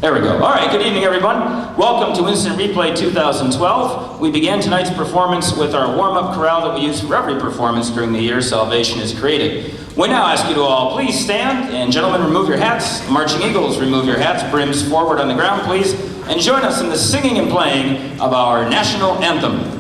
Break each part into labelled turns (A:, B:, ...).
A: There we go. All right, good evening, everyone. Welcome to Instant Replay 2012. We began tonight's performance with our warm-up chorale that we use for every performance during the year Salvation is created. We now ask you to all please stand, and gentlemen, remove your hats. Marching Eagles, remove your hats. Brims forward on the ground, please. And join us in the singing and playing of our national anthem.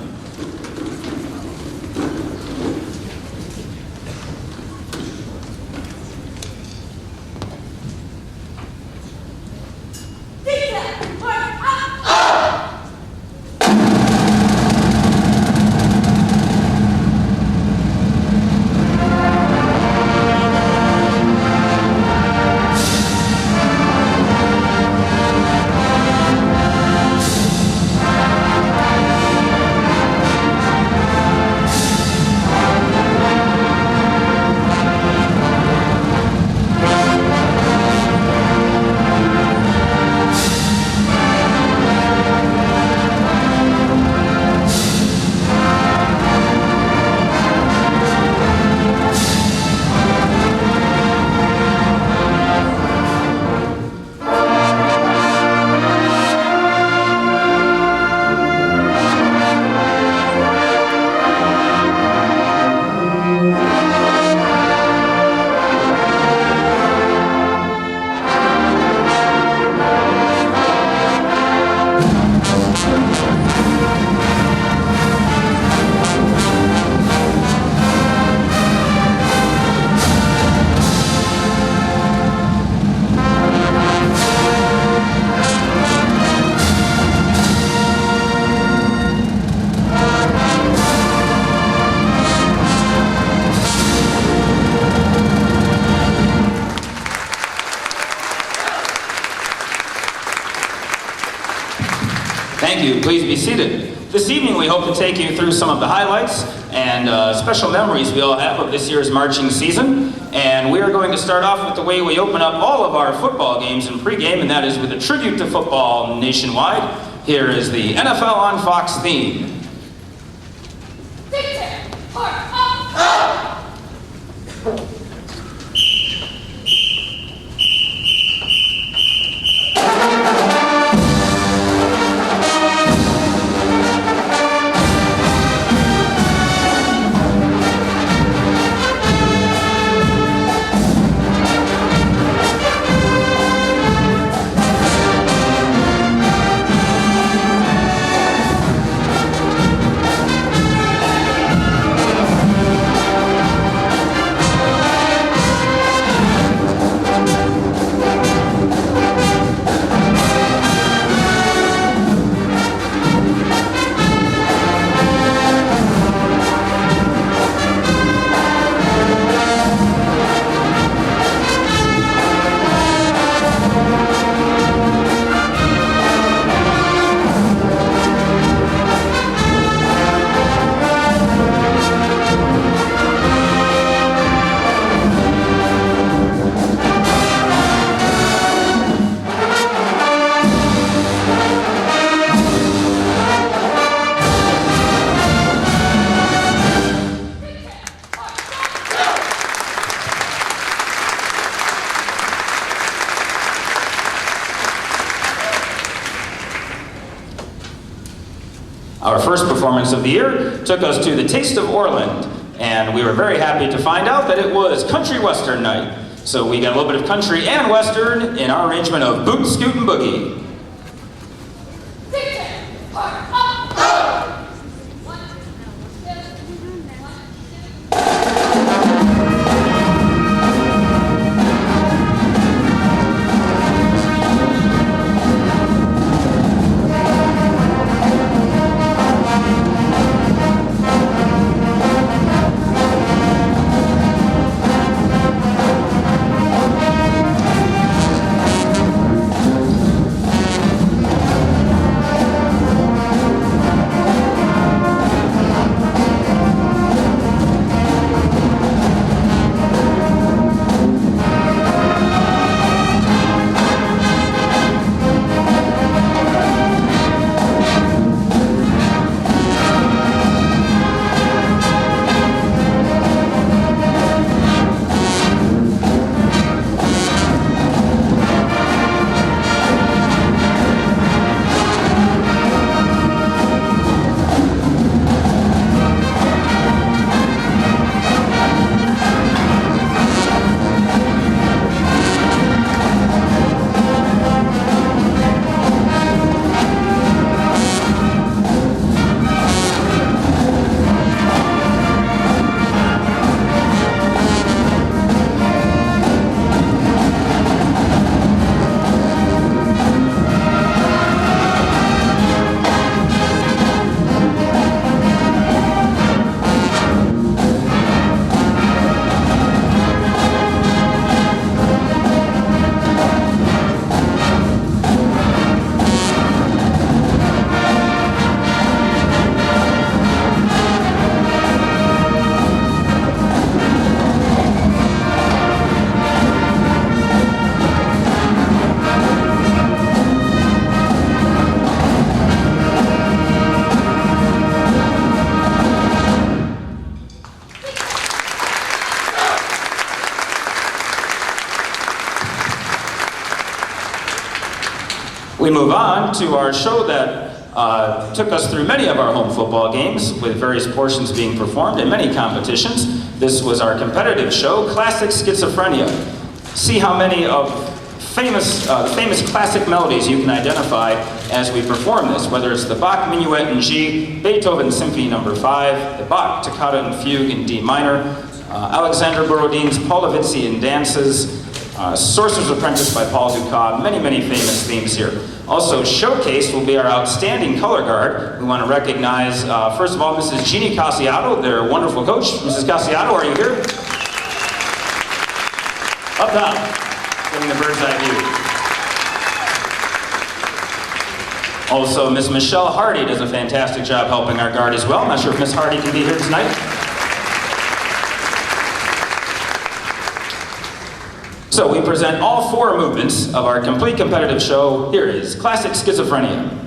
A: Thank you. Please be seated. This evening we hope to take you through some of the highlights and special memories we all have of this year's marching season. And we are going to start off with the way we open up all of our football games in pregame, and that is with a tribute to football nationwide. Here is the NFL on Fox theme. Our first performance of the year took us to the Taste of Orland, and we were very happy to find out that it was country western night. So we got a little bit of country and western in our arrangement of Boot, Scoot, and Boogie. We move on to our show that took us through many of our home football games, with various portions being performed in many competitions. This was our competitive show, Classic Schizophrenia. See how many of famous classic melodies you can identify as we perform this, whether it's the Bach Minuet in G, Beethoven Symphony No. 5, the Bach Toccata and Fugue in D minor, Alexander Borodin's Polovici in dances, Sorcerer's Apprentice by Paul Dukas, many, many famous themes here. Also showcased will be our outstanding color guard. We want to recognize, first of all, Mrs. Jeannie Cassiato, their wonderful coach. Mrs. Cassiato, are you here? Up top, getting the bird's eye view. Also, Miss Michelle Hardy does a fantastic job helping our guard as well. I'm not sure if Miss Hardy can be here tonight. So we present all 4 movements of our complete competitive show. Here is Classic Schizophrenia.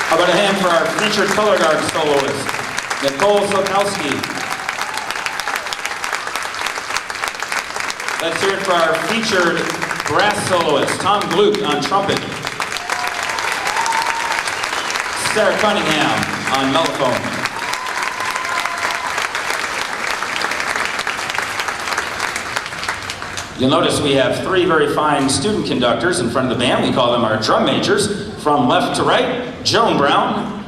A: How about a hand for our featured color guard soloist, Nicole Sokowski. Let's hear it for our featured brass soloist, Tom Gluck on trumpet. Sarah Cunningham on mellophone. You'll notice we have three very fine student conductors in front of the band. We call them our drum majors. From left to right, Joan Brown.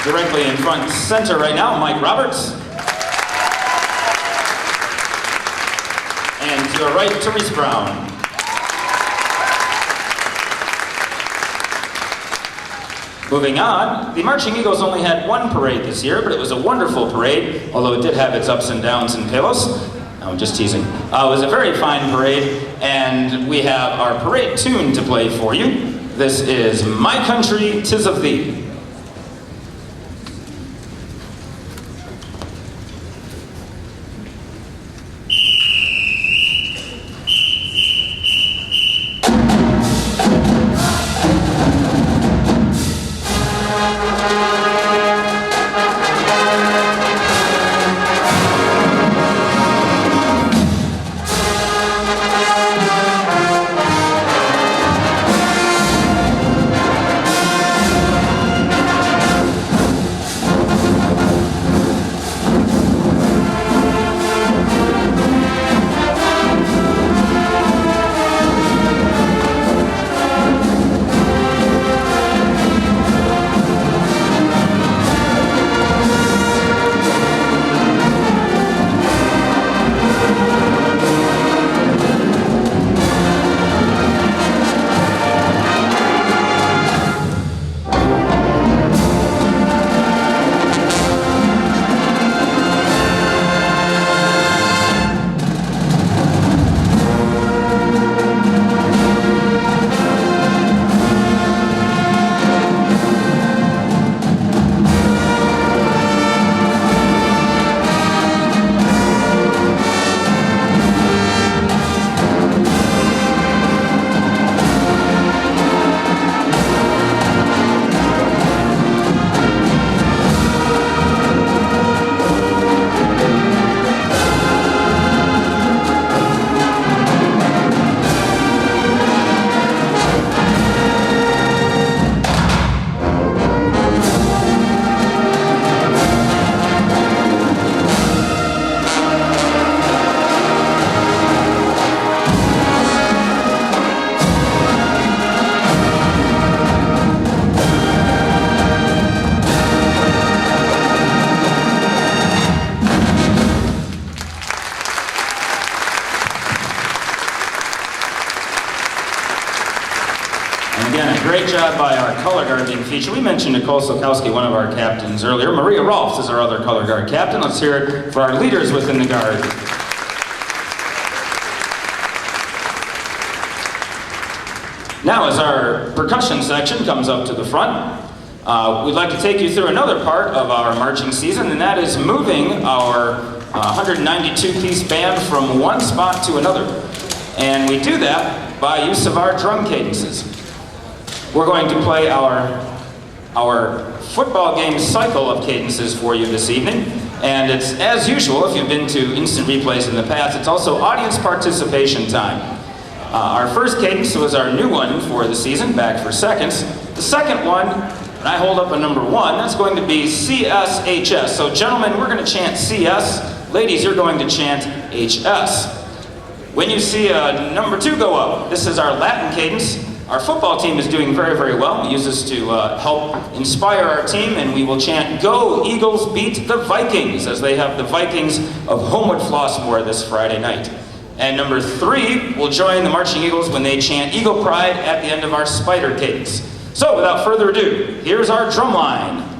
A: Directly in front center right now, Mike Roberts. And to your right, Therese Brown. Moving on, the Marching Eagles only had one parade this year, but it was a wonderful parade, although it did have its ups and downs in Palos. No, I'm just teasing. It was a very fine parade, and we have our parade tune to play for you. This is My Country, 'Tis of Thee. And again, a great job by our color guard being featured. We mentioned Nicole Sokowski, one of our captains earlier. Maria Rolfs is our other color guard captain. Let's hear it for our leaders within the guard. Now, as our percussion section comes up to the front, we'd like to take you through another part of our marching season, and that is moving our 192-piece band from one spot to another. And we do that by use of our drum cadences. We're going to play our football game cycle of cadences for you this evening. And it's, as usual, if you've been to instant replays in the past, it's also audience participation time. Our first cadence was our new one for the season, back for seconds. The second one, and I hold up a number 1, that's going to be CSHS. So gentlemen, we're going to chant CS. Ladies, you're going to chant HS. When you see number 2 go up, this is our Latin cadence. Our football team is doing very, very well. We use this to help inspire our team, and we will chant, "Go Eagles, beat the Vikings," as they have the Vikings of Homewood Flossmoor this Friday night. And number 3 will join the Marching Eagles when they chant "Eagle Pride" at the end of our Spider cadence. So without further ado, here's our drum line.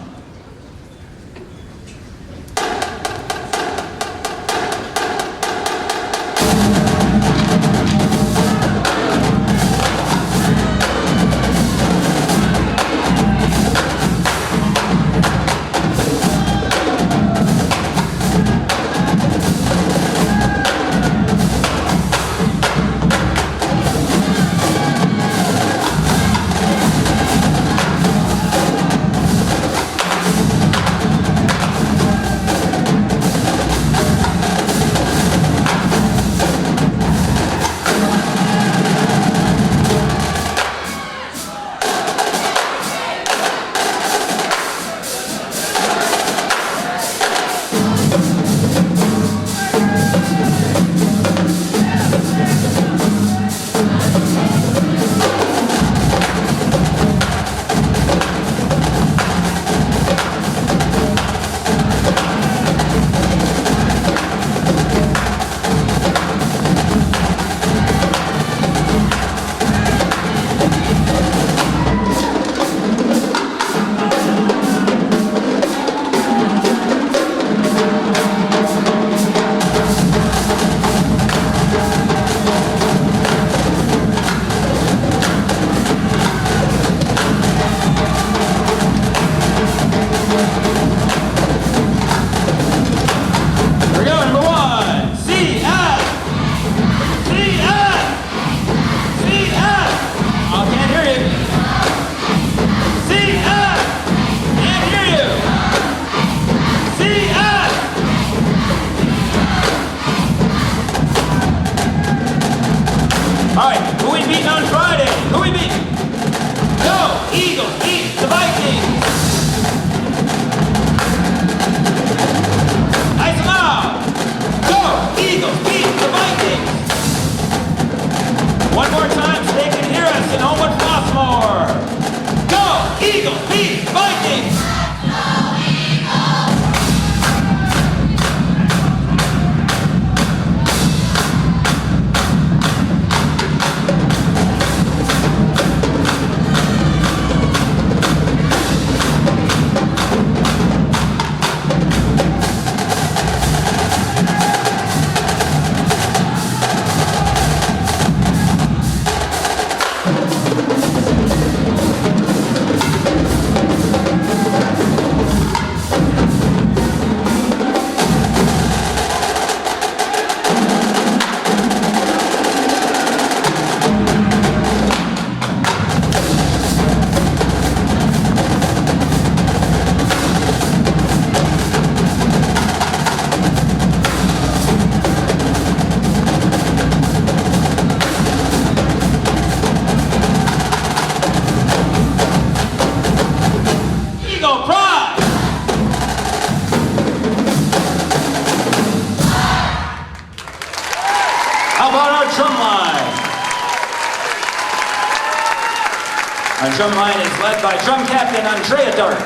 A: Our drum line is led by drum captain Andrea Dart.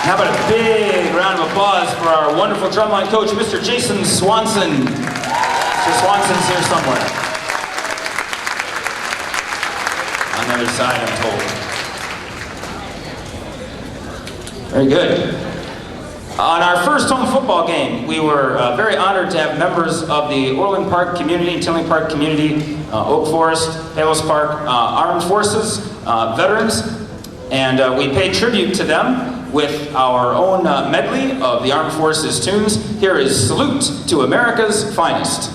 A: How about a big round of applause for our wonderful drumline coach, Mr. Jason Swanson. Mr. Swanson's here somewhere. On the other side, I'm told. Very good. On our first home football game, we were very honored to have members of the Orland Park community, Tinley Park community, Oak Forest, Palos Park, Armed Forces, veterans, and we paid tribute to them with our own medley of the Armed Forces tunes. Here is Salute to America's Finest.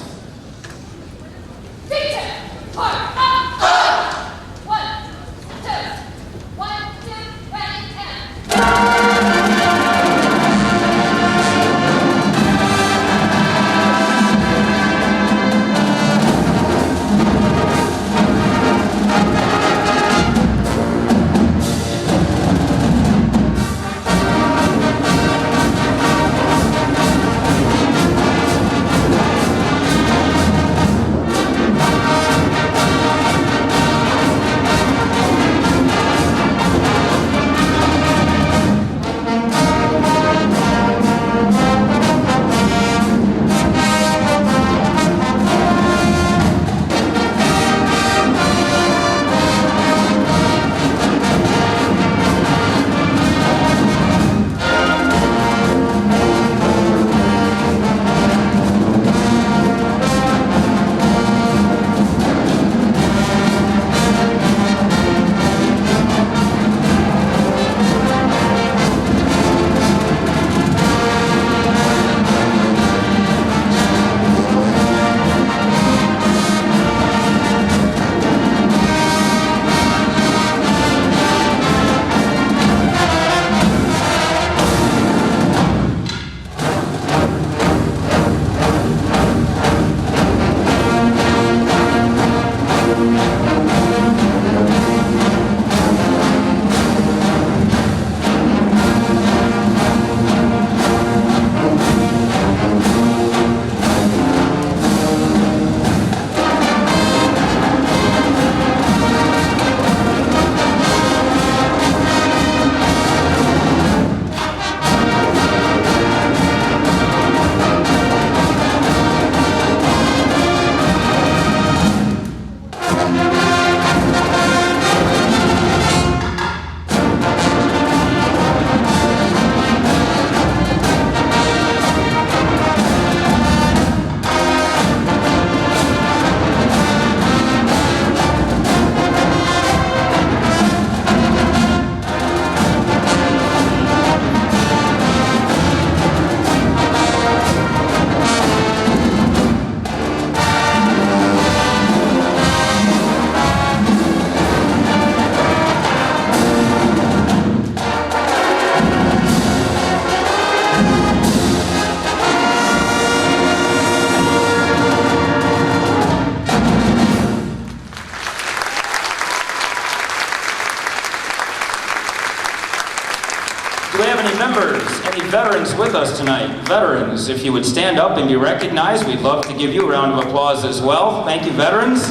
A: Veterans with us tonight. Veterans, if you would stand up and be recognized, we'd love to give you a round of applause as well. Thank you, veterans.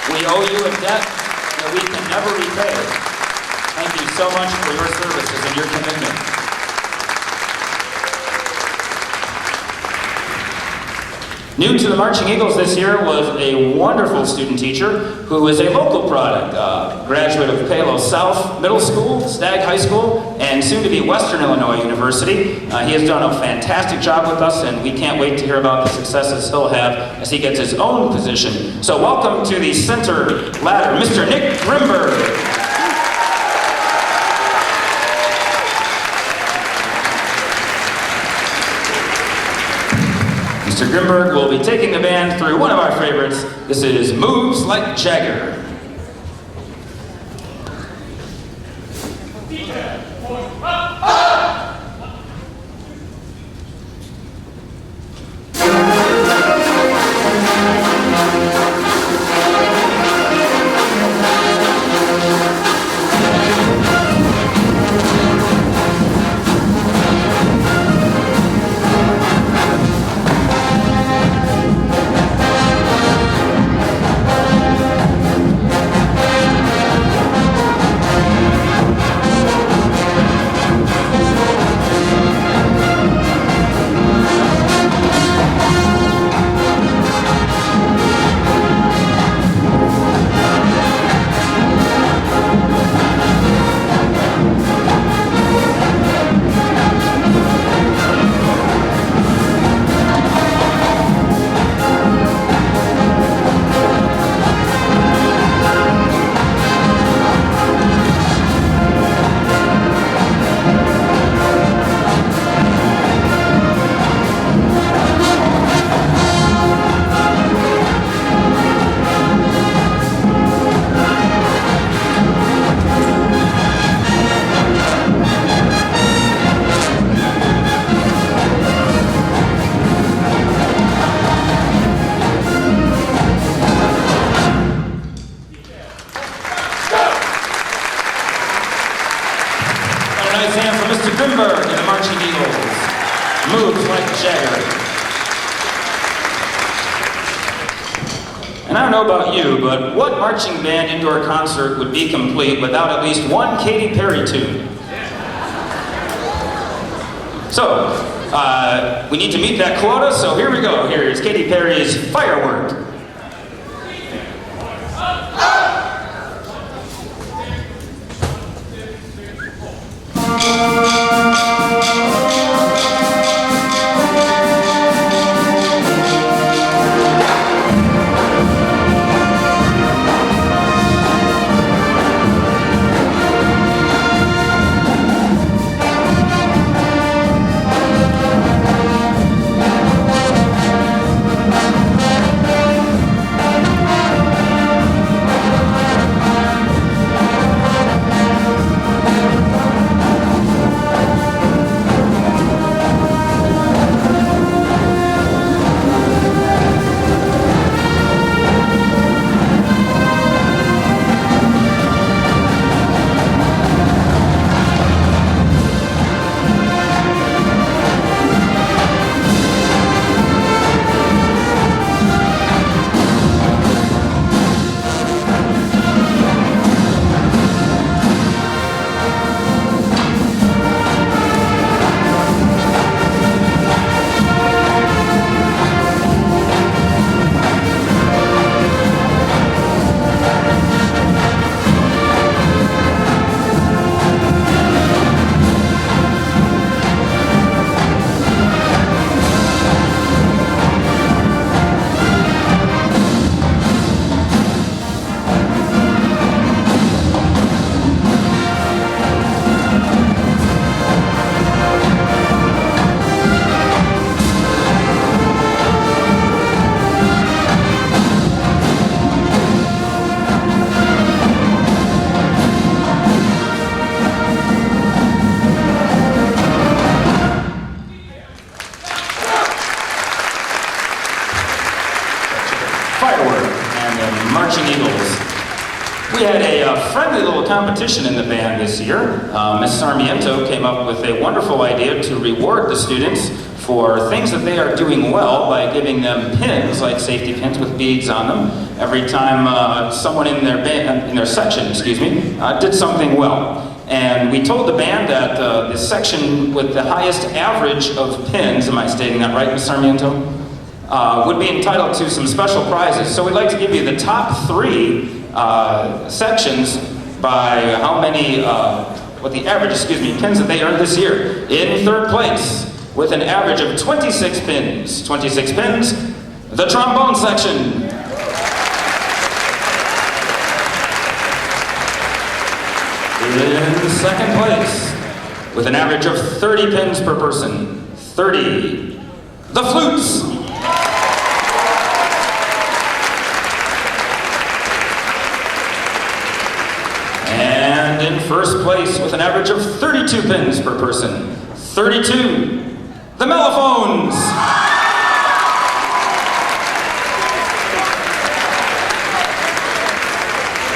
A: We owe you a debt that we can never repay. Thank you so much for your services and your commitment. New to the Marching Eagles this year was a wonderful student teacher who is a local product, graduate of Palos South Middle School, Stagg High School, and soon to be Western Illinois University. He has done a fantastic job with us, and we can't wait to hear about the successes he'll have as he gets his own position. So welcome to the center ladder, Mr. Nick Grimberg. Mr. Grimberg will be taking the band through one of our favorites. This is Moves Like Jagger. I don't know about you, but what marching band indoor concert would be complete without at least one Katy Perry tune? So, we need to meet that quota, so here we go. Here is Katy Perry's Firework. We had a friendly little competition in the band this year. Ms. Sarmiento came up with a wonderful idea to reward the students for things that they are doing well by giving them pins, like safety pins with beads on them, every time someone in their section, did something well. And we told the band that the section with the highest average of pins, am I stating that right, Ms. Sarmiento? Would be entitled to some special prizes. So we'd like to give you the top 3 sections by how many, what the average, pins that they earned this year. In 3rd place, with an average of 26 pins, the trombone section. In 2nd place, with an average of 30 pins per person, the flutes. And in 1st place, with an average of 32 pins per person, the mellophones.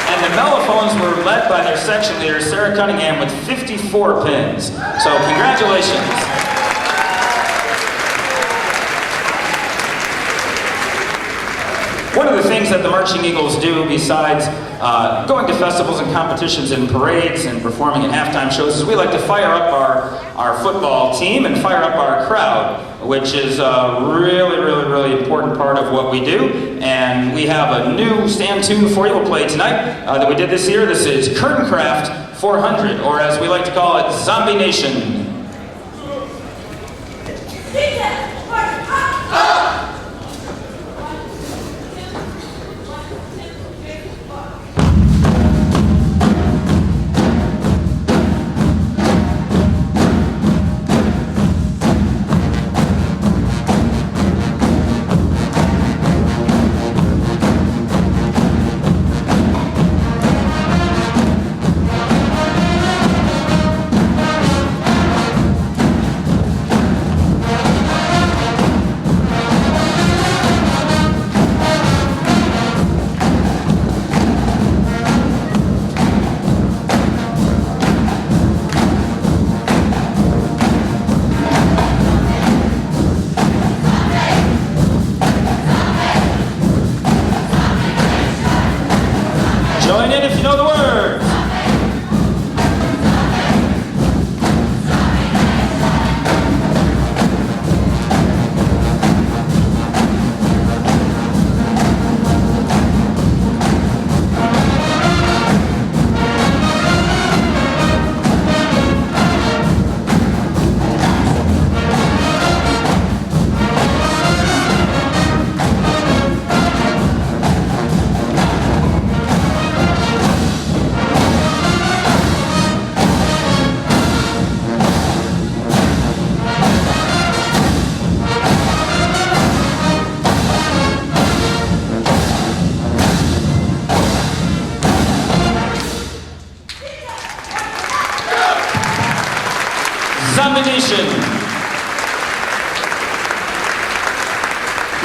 A: And the mellophones were led by their section leader, Sarah Cunningham, with 54 pins. So congratulations. One of the things that the Marching Eagles do, besides going to festivals and competitions and parades and performing at halftime shows, is we like to fire up our football team and fire up our crowd, which is a really important part of what we do. And we have a new stand tune for you we'll play tonight that we did this year. This is Curtaincraft 400, or as we like to call it, Zombie Nation.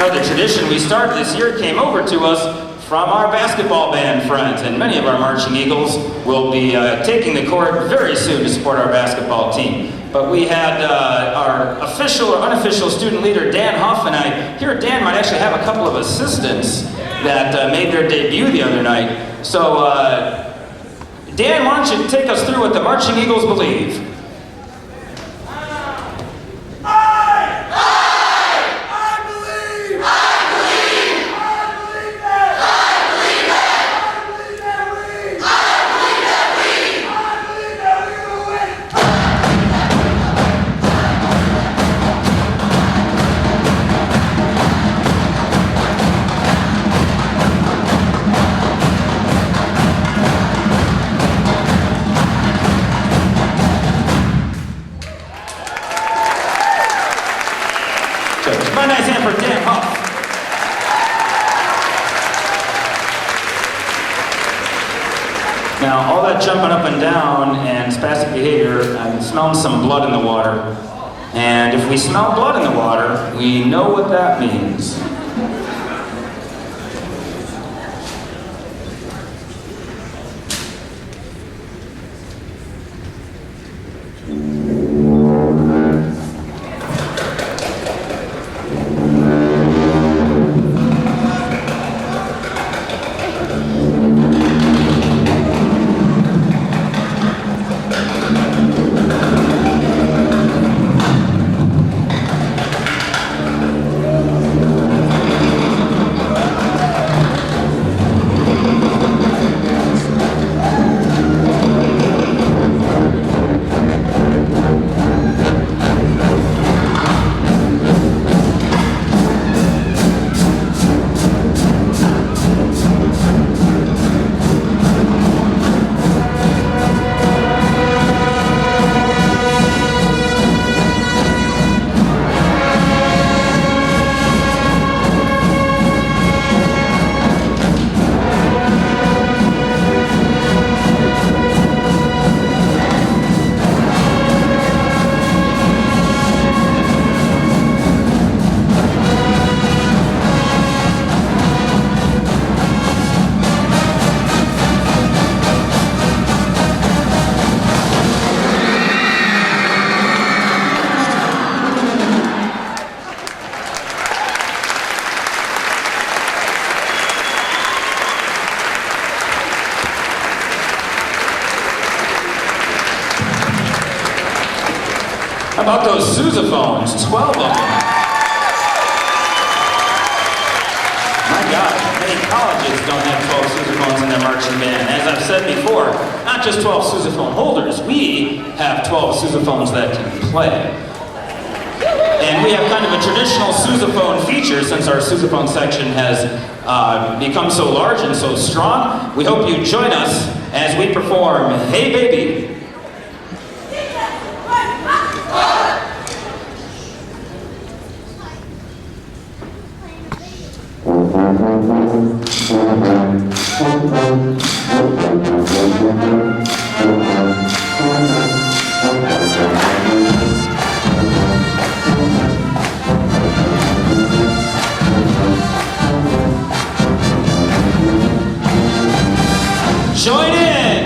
A: Another tradition we started this year came over to us from our basketball band friends, and many of our Marching Eagles will be taking the court very soon to support our basketball team. But we had our official or unofficial student leader, Dan Huff, and I hear Dan might actually have a couple of assistants that made their debut the other night. So, Dan, why don't you take us through what the Marching Eagles believe? My nice hand for Dan Huff. Now, all that jumping up and down and spastic behavior, I'm smelling some blood in the water. And if we smell blood in the water, we know what that means. How about those sousaphones? 12 of them. My God, many colleges don't have 12 sousaphones in their marching band. As I've said before, not just 12 sousaphone holders, we have 12 sousaphones that can play. And we have kind of a traditional sousaphone feature since our sousaphone section has become so large and so strong. We hope you join us as we perform Hey Baby. Join in!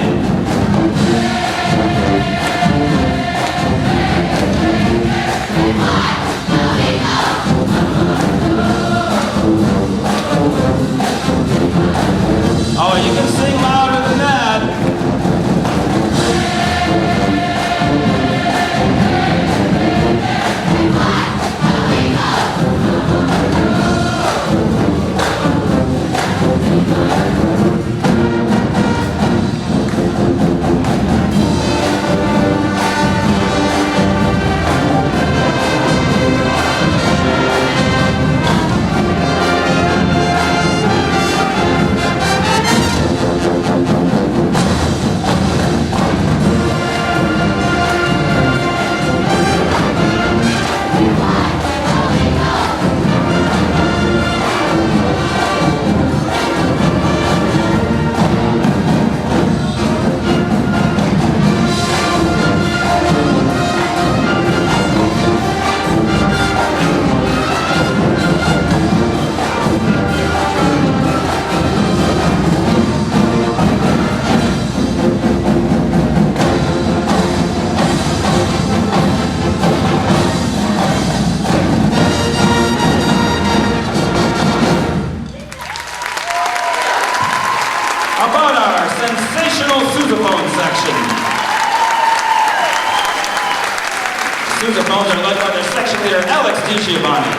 A: sousaphones are led by their section leader, Alex DiGiovanni.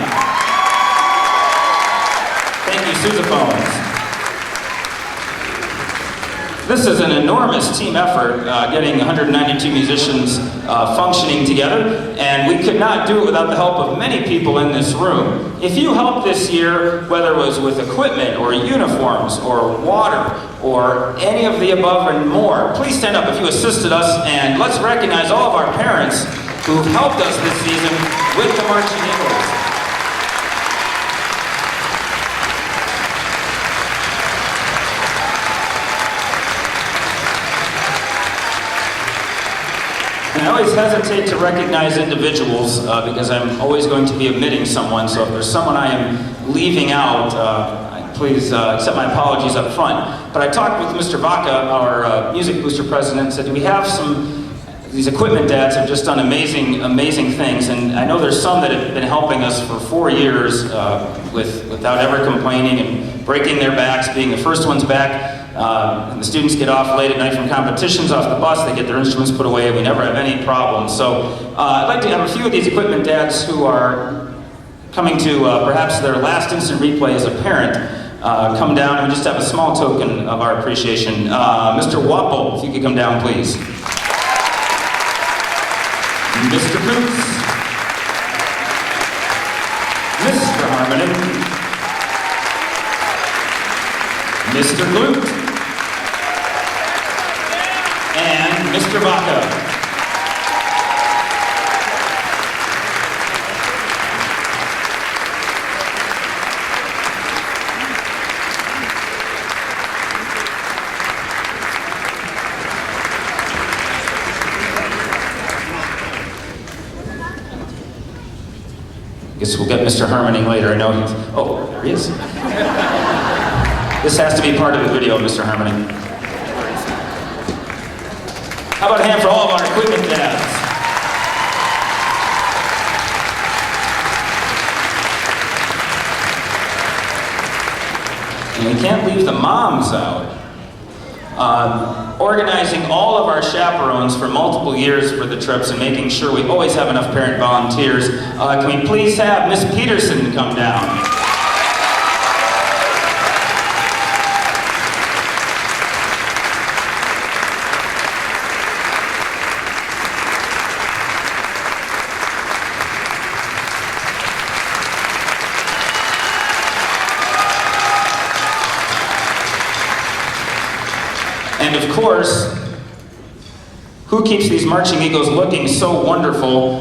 A: Thank you, sousaphones. This is an enormous team effort, getting 192 musicians functioning together, and we could not do it without the help of many people in this room. If you helped this year, whether it was with equipment or uniforms or water or any of the above and more, please stand up if you assisted us, and let's recognize all of our parents who've helped us this season with the Marching Eagles. And I always hesitate to recognize individuals because I'm always going to be omitting someone, so if there's someone I am leaving out, please accept my apologies up front. But I talked with Mr. Vaca, our Music Booster president, and said, do we have these equipment dads have just done amazing things, and I know there's some that have been helping us for 4 years without ever complaining and breaking their backs, being the first ones back. And the students get off late at night from competitions off the bus, they get their instruments put away, we never have any problems. So I'd like to have a few of these equipment dads who are coming to perhaps their last instant replay as a parent come down and just have a small token of our appreciation. Mr. Wapple, if you could come down, please. Mr. Boots. Mr. Harmony. Mr. Glute. And Mr. Vaca. Guess we'll get Mr. Harmoning later. I know he's... Oh, there he is. This has to be part of the video, Mr. Harmoning. How about a hand for all of our equipment dads? And we can't leave the moms out. Organizing all of our chaperones for multiple years for the trips and making sure we always have enough parent volunteers. Can we please have Miss Peterson come down? And of course, who keeps these Marching Eagles looking so wonderful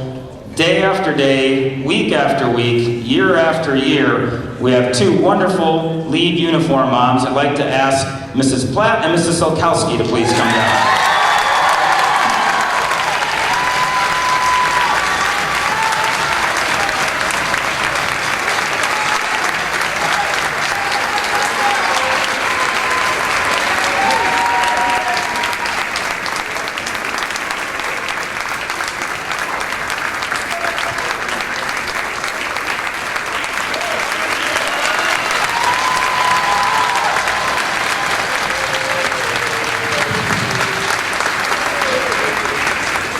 A: day after day, week after week, year after year? We have two wonderful lead uniform moms. I'd like to ask Mrs. Platt and Mrs. Solkowski to please come down.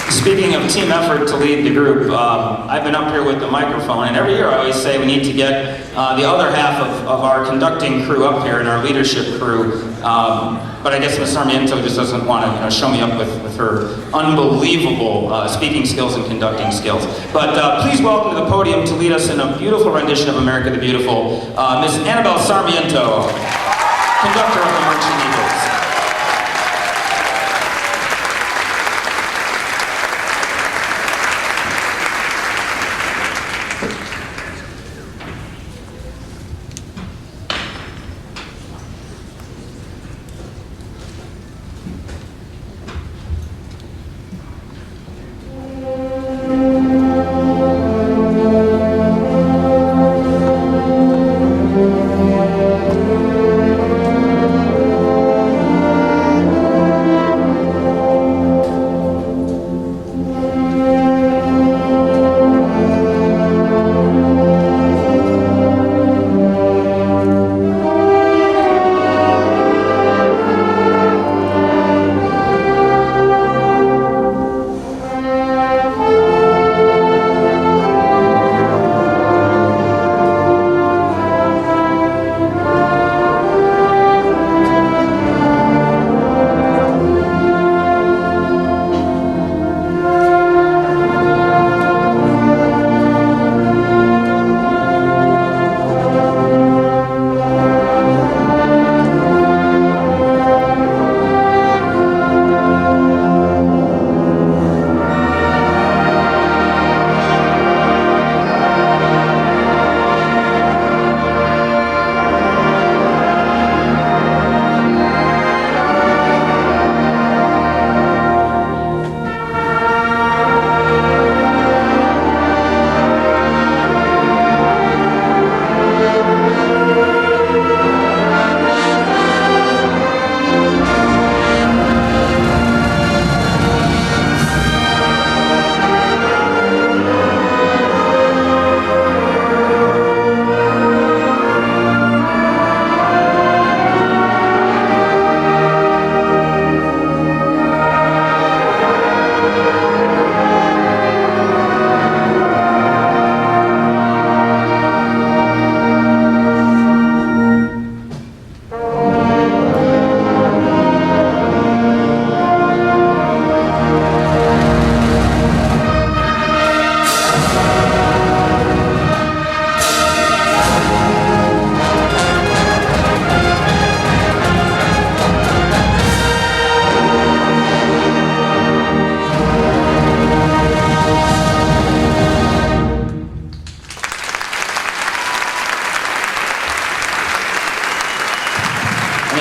A: Speaking of team effort to lead the group, I've been up here with the microphone, and every year I always say we need to get the other half of our conducting crew up here and our leadership crew. But I guess Ms. Sarmiento just doesn't want to show me up with her unbelievable speaking skills and conducting skills. But please welcome to the podium to lead us in a beautiful rendition of America the Beautiful, Ms. Annabelle Sarmiento, conductor of the Marching Eagles.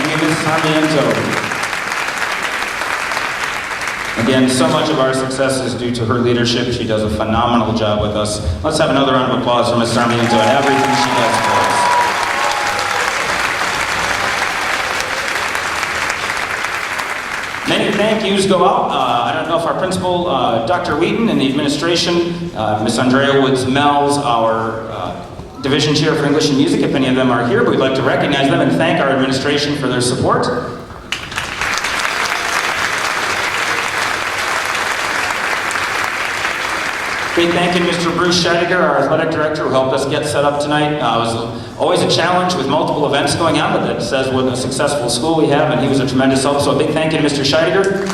A: Thank you, Mrs. Sarmiento. Again, so much of our success is due to her leadership. She does a phenomenal job with us. Let's have another round of applause for Mrs. Sarmiento and everything she does for us. Many thank yous go out. I don't know if our principal, Dr. Wheaton, and the administration, Miss Andrea Woods-Mells, our division chair for English and Music, if any of them are here, but we'd like to recognize them and thank our administration for their support. Big thank you to Mr. Bruce Scheidegger, our athletic director, who helped us get set up tonight. It was always a challenge with multiple events going on, but that says what a successful school we have, and he was a tremendous help. So a big thank you to Mr. Scheidegger.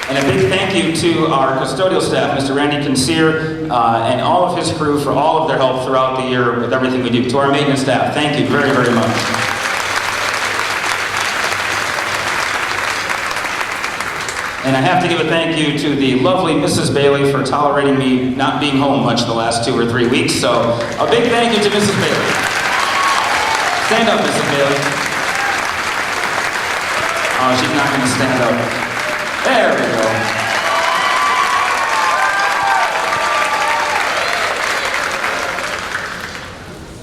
A: And a big thank you to our custodial staff, Mr. Randy Kinseer, and all of his crew for all of their help throughout the year with everything we do. To our maintenance staff, thank you very, very much. And I have to give a thank you to the lovely Mrs. Bailey for tolerating me not being home much the last 2 or 3 weeks. So a big thank you to Mrs. Bailey. Stand up, Mrs. Bailey. Oh, she's not going to stand up. There we go.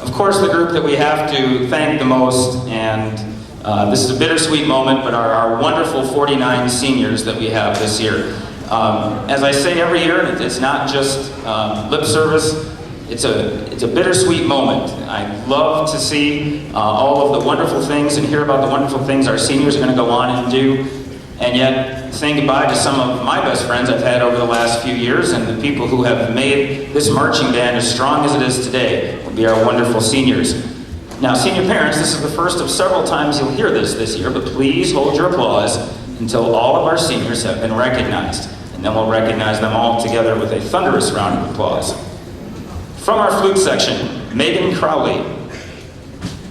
A: Of course, the group that we have to thank the most, and this is a bittersweet moment, but our wonderful 49 seniors that we have this year. As I say every year, it's not just lip service, it's a bittersweet moment. I love to see all of the wonderful things and hear about the wonderful things our seniors are going to go on and do, and yet saying goodbye to some of my best friends I've had over the last few years, and the people who have made this marching band as strong as it is today will be our wonderful seniors. Now, senior parents, this is the first of several times you'll hear this year, but please hold your applause until all of our seniors have been recognized. And then we'll recognize them all together with a thunderous round of applause. From our flute section, Megan Crowley,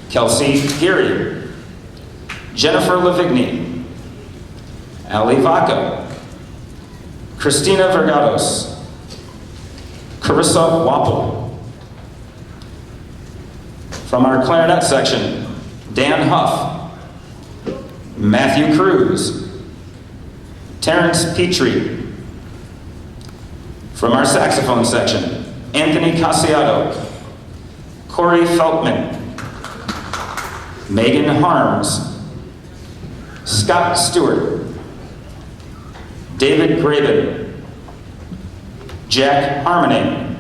A: Kelsey Geary, Jennifer Lavigny, Ali Vaca, Christina Vergados, Carissa Wapple. From our clarinet section, Dan Huff, Matthew Cruz, Terrence Petrie. From our saxophone section, Anthony Casiato, Corey Feltman, Megan Harms, Scott Stewart, David Graven, Jack Harmony,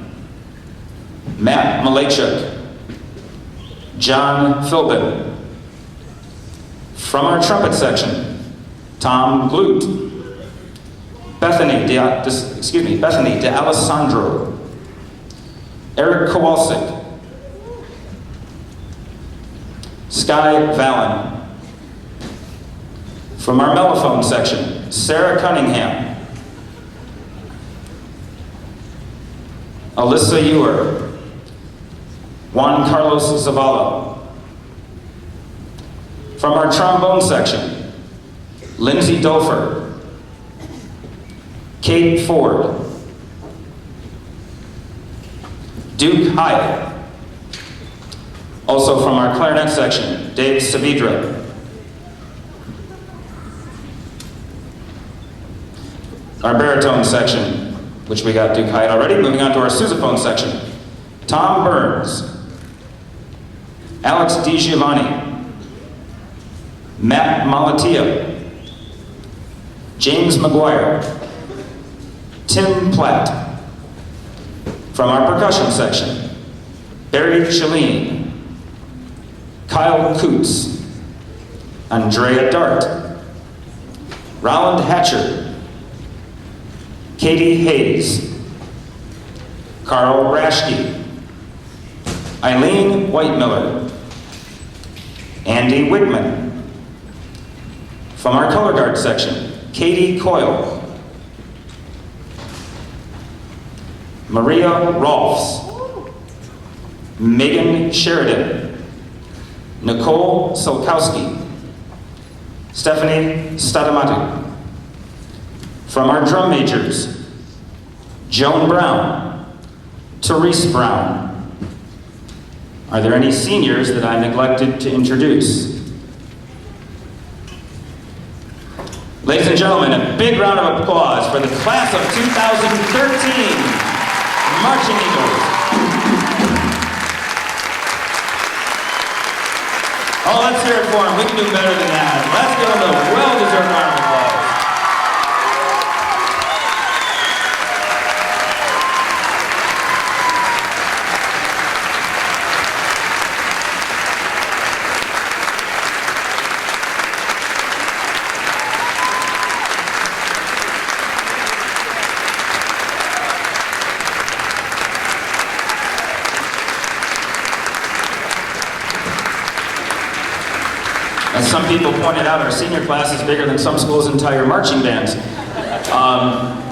A: Matt Malachuk, John Philbin. From our trumpet section, Tom Glute, Bethany D'Alessandro, Eric Kowalczyk, Sky Vallon. From our mellophone section, Sarah Cunningham, Alyssa Ewer, Juan Carlos Zavala. From our trombone section, Lindsay Dofer, Kate Ford, Duke Hyatt. Also from our clarinet section, Dave Saavedra. Our baritone section, which we got Duke Hyatt already. Moving on to our sousaphone section, Tom Burns, Alex DiGiovanni, Matt Malatia, James McGuire, Tim Platt. From our percussion section, Barry Chalene, Kyle Coots, Andrea Dart, Roland Hatcher, Katie Hayes, Carl Raschke, Eileen Whitemiller, Andy Wickman. From our color guard section, Katie Coyle, Maria Rolfs, Megan Sheridan, Nicole Solkowski, Stephanie Stadamatu. From our drum majors, Joan Brown, Therese Brown, Are there any seniors that I neglected to introduce? Ladies and gentlemen, a big round of applause for the class of 2013 Marching Eagles. Oh, let's hear it for them. We can do better than that. Let's give them a well-deserved round of applause. As some people pointed out, our senior class is bigger than some schools' entire marching bands.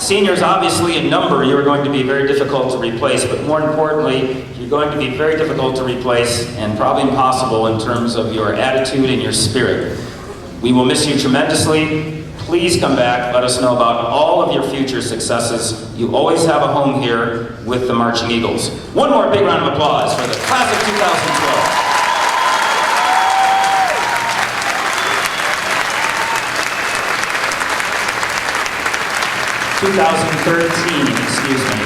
A: Seniors, obviously in number, you're going to be very difficult to replace, but more importantly, you're going to be very difficult to replace and probably impossible in terms of your attitude and your spirit. We will miss you tremendously. Please come back, let us know about all of your future successes. You always have a home here with the Marching Eagles. One more big round of applause for the class of 2012. 2013, excuse me.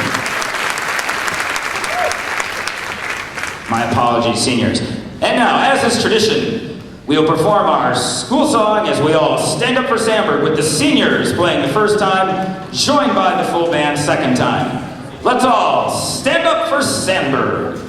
A: My apologies, seniors. And now, as is tradition, we will perform our school song as we all stand up for Sandburg with the seniors playing the first time, joined by the full band second time. Let's all stand up for Sandburg.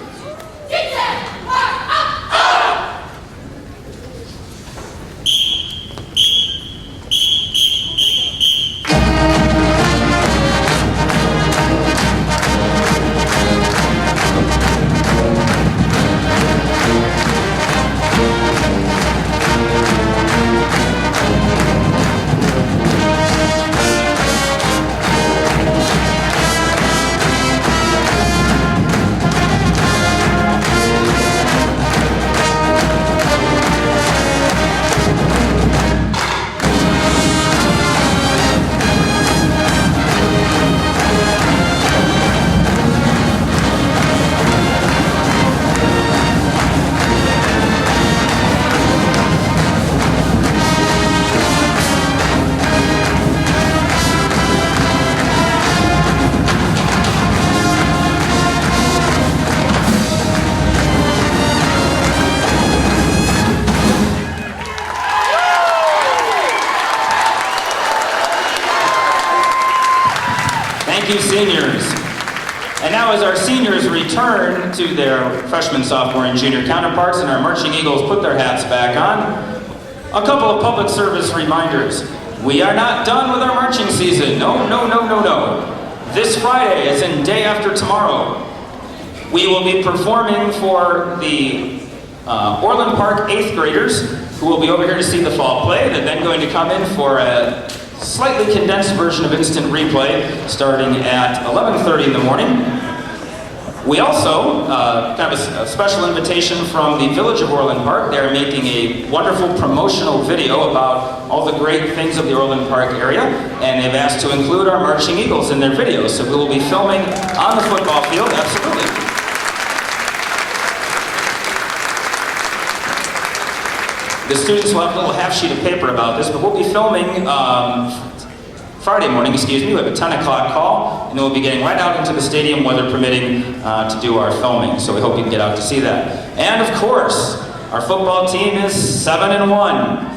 A: Thank you, seniors. And now as our seniors return to their freshman, sophomore, and junior counterparts and our Marching Eagles put their hats back on, a couple of public service reminders. We are not done with our marching season. No, no, no, no, no. This Friday, as in day after tomorrow, we will be performing for the Orland Park 8th graders who will be over here to see the fall play. They're then going to come in for a slightly condensed version of instant replay starting at 11:30 in the morning. We also have a special invitation from the Village of Orland Park. They're making a wonderful promotional video about all the great things of the Orland Park area, and they've asked to include our Marching Eagles in their video. So we will be filming on the football field, absolutely. The students will have a little half sheet of paper about this, but we'll be filming Friday morning, excuse me. We have a 10 o'clock call, and then we'll be getting right out into the stadium, weather permitting, to do our filming. So we hope you can get out to see that. And of course, our football team is 7-1.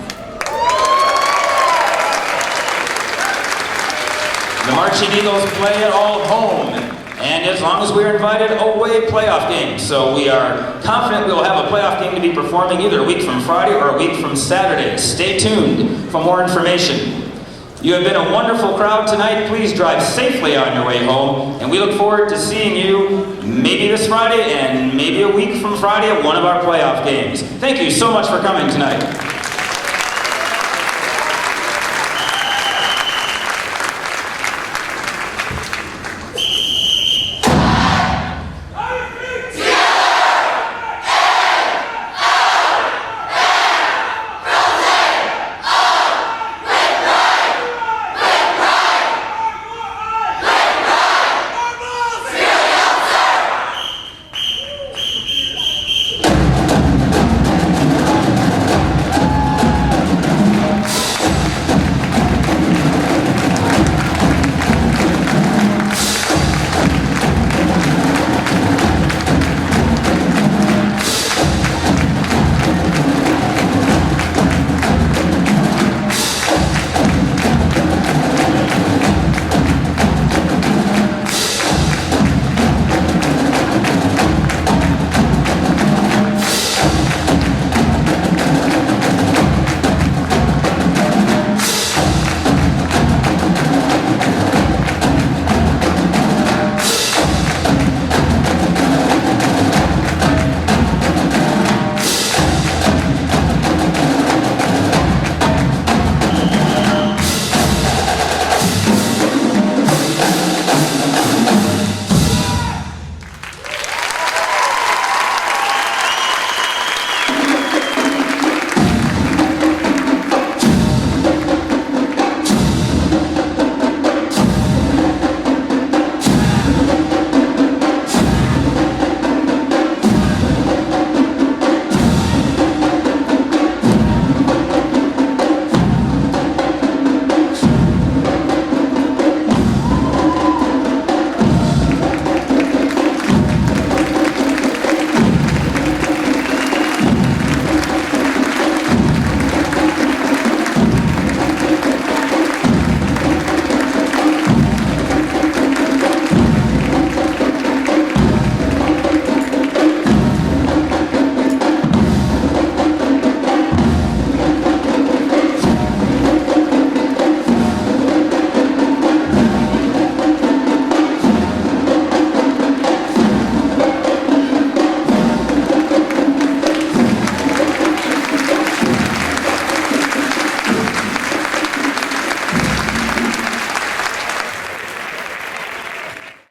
A: The Marching Eagles play at all home, and as long as we're invited, away playoff games. So we are confident we will have a playoff game to be performing either a week from Friday or a week from Saturday. Stay tuned for more information. You have been a wonderful crowd tonight. Please drive safely on your way home, and we look forward to seeing you maybe this Friday and maybe a week from Friday at one of our playoff games. Thank you so much for coming tonight.